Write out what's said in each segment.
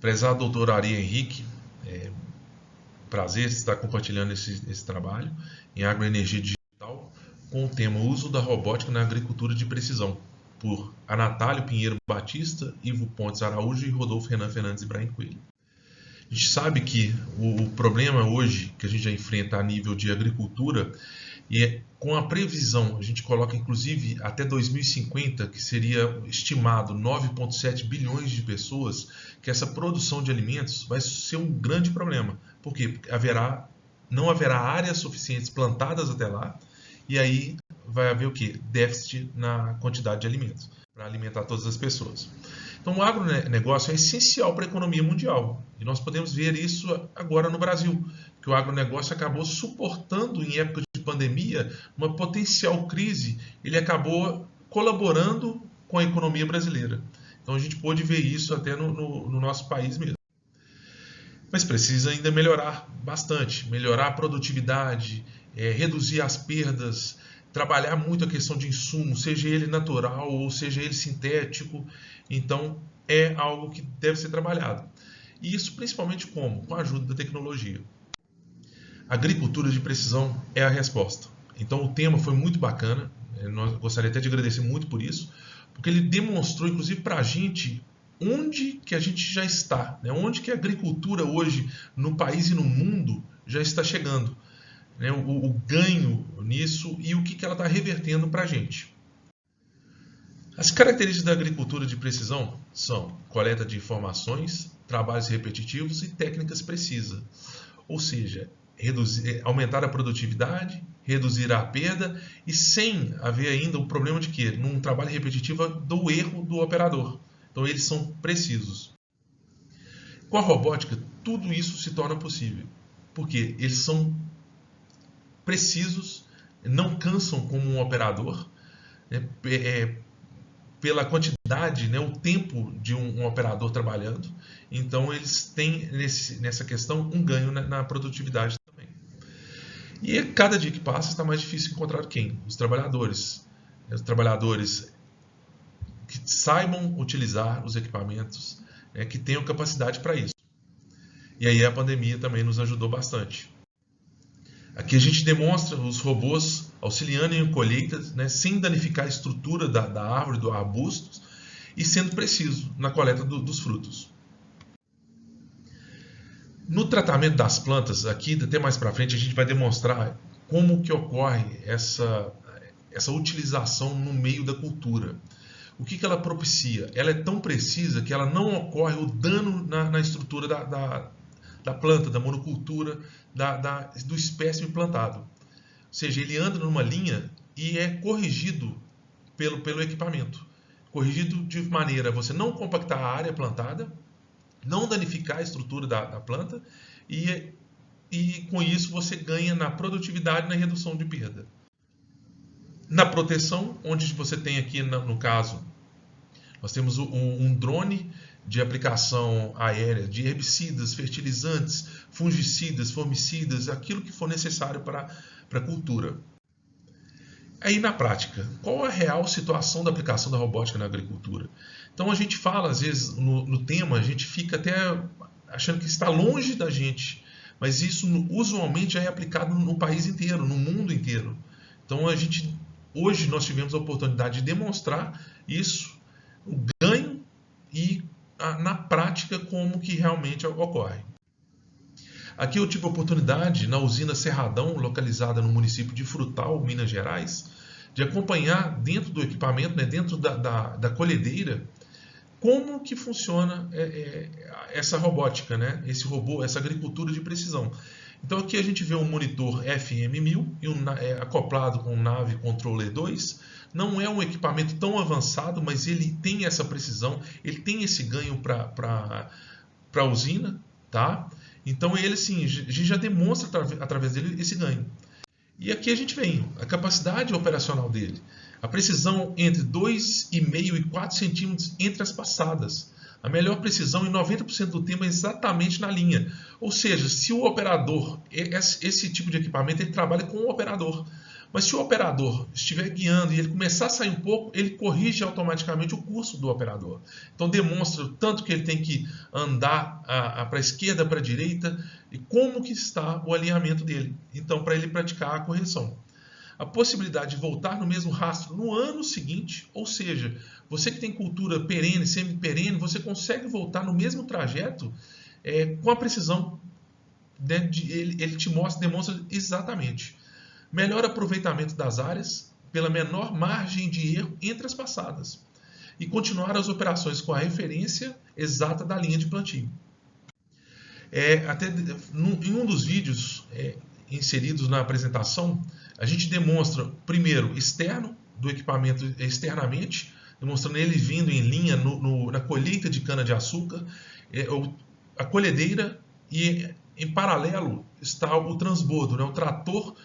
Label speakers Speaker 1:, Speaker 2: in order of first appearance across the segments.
Speaker 1: Prezado doutor Ari Henrique, prazer estar compartilhando esse trabalho em agroenergia digital com o tema Uso da robótica na agricultura de precisão, por Anatália Pinheiro Batista, Ivo Pontes Araújo e Rodolfo Renan Fernandes Ibrahim Coelho. A gente sabe que o problema hoje que a gente já enfrenta a nível de agricultura, e com a previsão, a gente coloca inclusive até 2050, que seria estimado 9,7 bilhões de pessoas, que essa produção de alimentos vai ser um grande problema. Por quê? Porque não haverá áreas suficientes plantadas até lá, e aí vai haver o quê? Déficit na quantidade de alimentos, para alimentar todas as pessoas. Então o agronegócio é essencial para a economia mundial, e nós podemos ver isso agora no Brasil, que o agronegócio acabou suportando em época de pandemia uma potencial crise, ele acabou colaborando com a economia brasileira. Então a gente pôde ver isso até no nosso país mesmo. Mas precisa ainda melhorar bastante, melhorar a produtividade, reduzir as perdas, trabalhar muito a questão de insumo, seja ele natural ou seja ele sintético. Então é algo que deve ser trabalhado. E isso principalmente como? Com a ajuda da tecnologia. Agricultura de precisão é a resposta. Então o tema foi muito bacana, eu gostaria até de agradecer muito por isso, porque ele demonstrou inclusive para a gente onde que a gente já está, né? Onde que a agricultura hoje no país e no mundo já está chegando, né? O ganho nisso e o que ela está revertendo para a gente. As características da agricultura de precisão são coleta de informações, trabalhos repetitivos e técnicas precisas, ou seja, aumentar a produtividade, reduzir a perda e sem haver ainda o problema de que num trabalho repetitivo do erro do operador. Então eles são precisos. Com a robótica, tudo isso se torna possível, porque eles são precisos, não cansam como um operador, né, pela quantidade, né, o tempo de um operador trabalhando. Então eles têm nessa questão um ganho na produtividade também. E cada dia que passa está mais difícil encontrar quem? Os trabalhadores. Os trabalhadores que saibam utilizar os equipamentos, que tenham capacidade para isso. E aí a pandemia também nos ajudou bastante. Aqui a gente demonstra os robôs auxiliando em colheitas, né, sem danificar a estrutura da árvore, do arbusto, e sendo preciso na coleta dos frutos. No tratamento das plantas, aqui até mais para frente a gente vai demonstrar como que ocorre essa utilização no meio da cultura. O que ela propicia? Ela é tão precisa que ela não ocorre o dano na estrutura da planta, da monocultura, do espécime plantado. Ou seja, ele anda numa linha e é corrigido pelo equipamento. Corrigido de maneira a você não compactar a área plantada, não danificar a estrutura da planta e com isso você ganha na produtividade e na redução de perda. Na proteção, onde você tem aqui no caso, nós temos um drone de aplicação aérea de herbicidas, fertilizantes, fungicidas, formicidas, aquilo que for necessário para a cultura. Aí na prática, qual a real situação da aplicação da robótica na agricultura? Então a gente fala, às vezes, no tema, a gente fica até achando que está longe da gente, mas isso usualmente já é aplicado no país inteiro, no mundo inteiro. Então hoje nós tivemos a oportunidade de demonstrar isso, o ganho e na prática como que realmente ocorre. Aqui eu tive a oportunidade, na usina Cerradão, localizada no município de Frutal, Minas Gerais, de acompanhar dentro do equipamento, né, dentro da colhedeira, como que funciona essa robótica, né, esse robô, essa agricultura de precisão. Então aqui a gente vê um monitor FM1000 acoplado com um Nave Controller 2. Não é um equipamento tão avançado, mas ele tem essa precisão, ele tem esse ganho para a usina, tá? Então ele sim, a gente já demonstra através dele esse ganho. E aqui a gente vem a capacidade operacional dele, a precisão entre 2,5 e 4 centímetros entre as passadas. A melhor precisão em 90% do tempo é exatamente na linha. Ou seja, se o operador, esse tipo de equipamento, ele trabalha com o operador. Mas se o operador estiver guiando e ele começar a sair um pouco, ele corrige automaticamente o curso do operador. Então demonstra o tanto que ele tem que andar para a esquerda, para a direita, e como que está o alinhamento dele. Então, para ele praticar a correção. A possibilidade de voltar no mesmo rastro no ano seguinte, ou seja, você que tem cultura perene, semi-perene, você consegue voltar no mesmo trajeto com a precisão, ele te demonstra exatamente. Melhor aproveitamento das áreas pela menor margem de erro entre as passadas e continuar as operações com a referência exata da linha de plantio. Em um dos vídeos inseridos na apresentação, a gente demonstra, primeiro, externo do equipamento externamente, demonstrando ele vindo em linha na colheita de cana-de-açúcar, a colhedeira, e em paralelo está o transbordo, né? O trator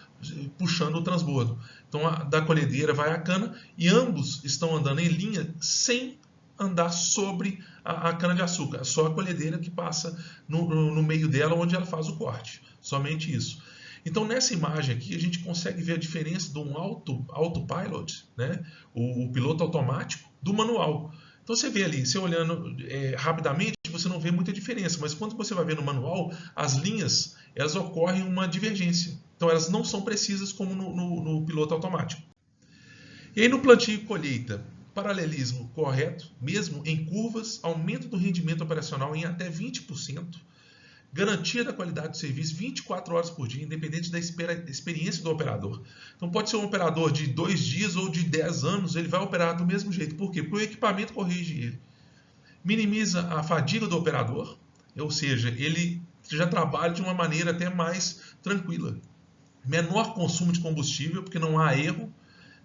Speaker 1: puxando o transbordo. Então, da colhedeira vai a cana e ambos estão andando em linha sem andar sobre a cana-de-açúcar. Só a colhedeira que passa no meio dela, onde ela faz o corte. Somente isso. Então, nessa imagem aqui, a gente consegue ver a diferença de um autopilot, né? O piloto automático, do manual. Então, você vê ali, você olhando rapidamente, você não vê muita diferença, mas quando você vai ver no manual, as linhas, elas ocorrem uma divergência. Então, elas não são precisas como no piloto automático. E aí, no plantio e colheita, paralelismo correto, mesmo em curvas, aumento do rendimento operacional em até 20%, garantia da qualidade do serviço 24 horas por dia, independente da experiência do operador. Então pode ser um operador de 2 dias ou de 10 anos, ele vai operar do mesmo jeito. Por quê? Porque o equipamento corrige ele. Minimiza a fadiga do operador, ou seja, ele já trabalha de uma maneira até mais tranquila. Menor consumo de combustível, porque não há erro.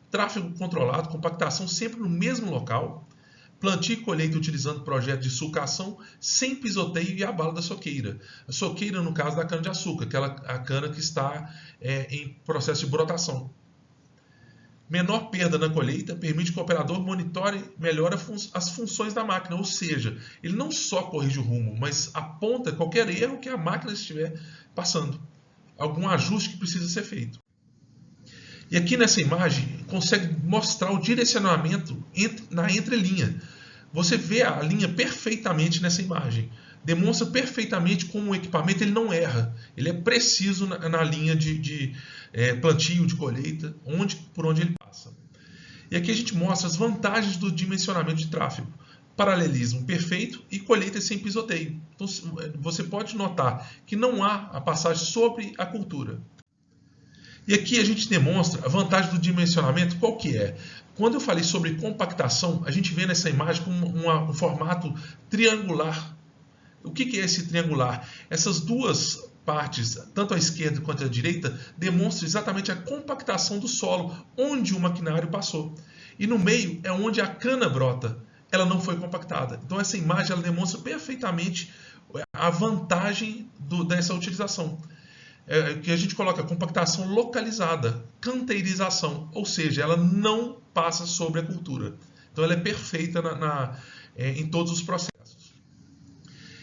Speaker 1: Tráfego controlado, compactação sempre no mesmo local. Plantio e colheita utilizando projeto de sulcação sem pisoteio e abalo da soqueira. A soqueira, no caso da cana-de-açúcar, a cana que está em processo de brotação. Menor perda na colheita permite que o operador monitore melhor as funções da máquina, ou seja, ele não só corrige o rumo, mas aponta qualquer erro que a máquina estiver passando, algum ajuste que precisa ser feito. E aqui nessa imagem, consegue mostrar o direcionamento na entrelinha. Você vê a linha perfeitamente nessa imagem. Demonstra perfeitamente como o equipamento ele não erra. Ele é preciso na linha de plantio, de colheita, por onde ele passa. E aqui a gente mostra as vantagens do dimensionamento de tráfego. Paralelismo perfeito e colheita sem pisoteio. Então, você pode notar que não há a passagem sobre a cultura. E aqui a gente demonstra a vantagem do dimensionamento, qual que é? Quando eu falei sobre compactação, a gente vê nessa imagem como um formato triangular. O que é esse triangular? Essas duas partes, tanto a esquerda quanto a direita, demonstram exatamente a compactação do solo, onde o maquinário passou. E no meio é onde a cana brota. Ela não foi compactada. Então essa imagem ela demonstra perfeitamente a vantagem dessa utilização. Que a gente coloca compactação localizada, canteirização, ou seja, ela não passa sobre a cultura. Então ela é perfeita em todos os processos.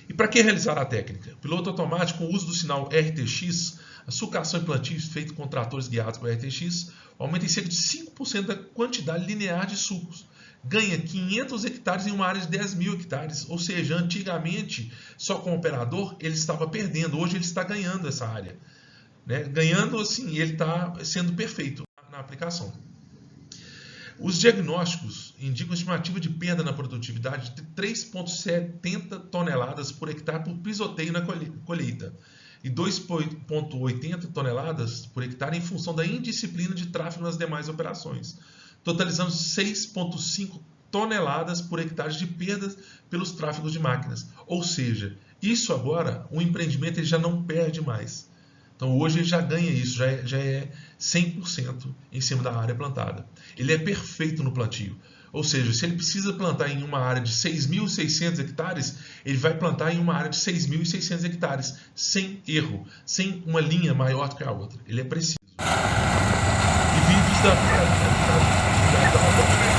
Speaker 1: E para que realizar a técnica? Piloto automático com o uso do sinal RTX, a sulcação e plantio feito com tratores guiados por RTX, aumenta em cerca de 5% da quantidade linear de sulcos. Ganha 500 hectares em uma área de 10 mil hectares. Ou seja, antigamente, só com o operador, ele estava perdendo. Hoje ele está ganhando essa área. Né? Ganhando assim, ele está sendo perfeito na aplicação. Os diagnósticos indicam estimativa de perda na produtividade de 3,70 toneladas por hectare por pisoteio na colheita e 2,80 toneladas por hectare em função da indisciplina de tráfego nas demais operações, totalizando 6,5 toneladas por hectare de perdas pelos tráfegos de máquinas. Ou seja, isso agora, o empreendimento ele já não perde mais. Então hoje ele já ganha isso, já é 100% em cima da área plantada. Ele é perfeito no plantio. Ou seja, se ele precisa plantar em uma área de 6.600 hectares, ele vai plantar em uma área de 6.600 hectares, sem erro, sem uma linha maior do que a outra. Ele é preciso. E vídeos da robótica.